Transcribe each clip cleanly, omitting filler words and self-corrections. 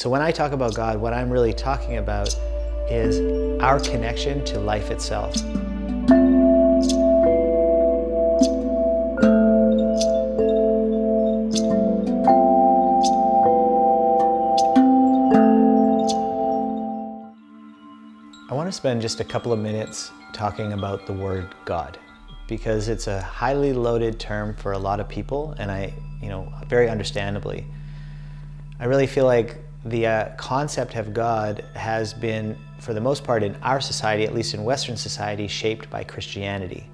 So when I talk about God, what I'm really talking about is our connection to life itself. I want to spend just a couple of minutes talking about the word God, because it's a highly loaded term for a lot of people, and very understandably. I really feel like the concept of God has been, for the most part in our society, at least in Western society, shaped by Christianity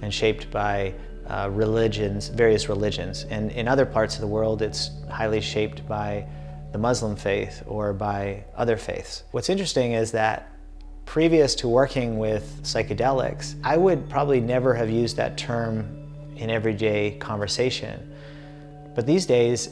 and shaped by various religions. And in other parts of the world, it's highly shaped by the Muslim faith or by other faiths. What's interesting is that previous to working with psychedelics, I would probably never have used that term in everyday conversation. But these days,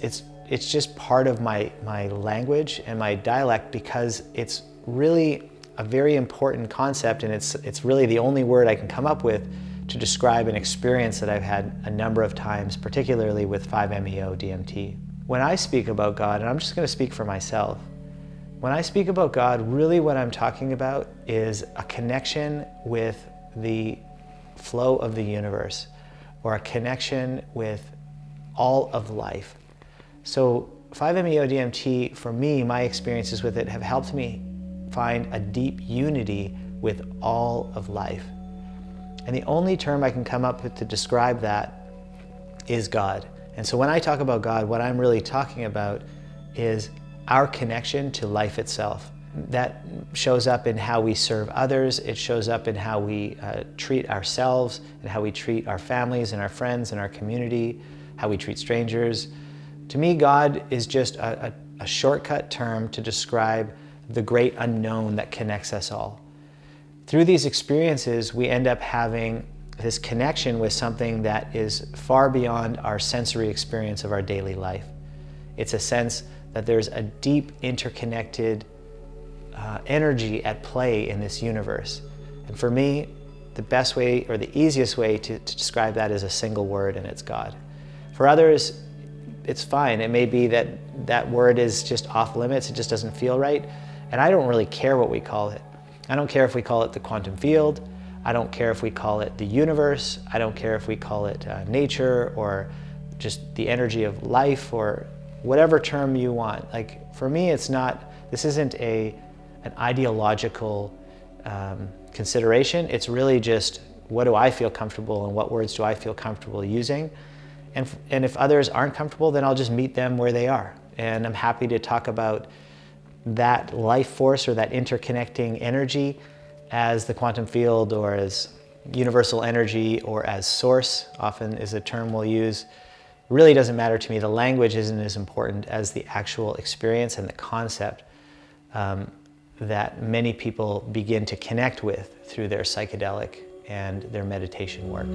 it's just part of my language and my dialect, because it's really a very important concept, and it's really the only word I can come up with to describe an experience that I've had a number of times, particularly with 5-MeO-DMT. When I speak about God, and I'm just going to speak for myself, when I speak about God, really what I'm talking about is a connection with the flow of the universe, or a connection with all of life. So 5-MeO-DMT, for me, my experiences with it have helped me find a deep unity with all of life. And the only term I can come up with to describe that is God. And so when I talk about God, what I'm really talking about is our connection to life itself. That shows up in how we serve others. It shows up in how we treat ourselves, and how we treat our families and our friends and our community, how we treat strangers. To me, God is just a shortcut term to describe the great unknown that connects us all. Through these experiences, we end up having this connection with something that is far beyond our sensory experience of our daily life. It's a sense that there's a deep, interconnected energy at play in this universe. And for me, the best way, or the easiest way to describe that is a single word, and it's God. For others, it's fine. It may be that that word is just off limits, it just doesn't feel right, and I don't really care what we call it. I don't care if we call it the quantum field, I don't care if we call it the universe, I don't care if we call it nature, or just the energy of life, or whatever term you want. Like, for me, this isn't an ideological consideration. It's really just, what do I feel comfortable, and what words do I feel comfortable using? And if others aren't comfortable, then I'll just meet them where they are. And I'm happy to talk about that life force, or that interconnecting energy, as the quantum field, or as universal energy, or as source, often is a term we'll use. It really doesn't matter to me. The language isn't as important as the actual experience and the concept that many people begin to connect with through their psychedelic and their meditation work.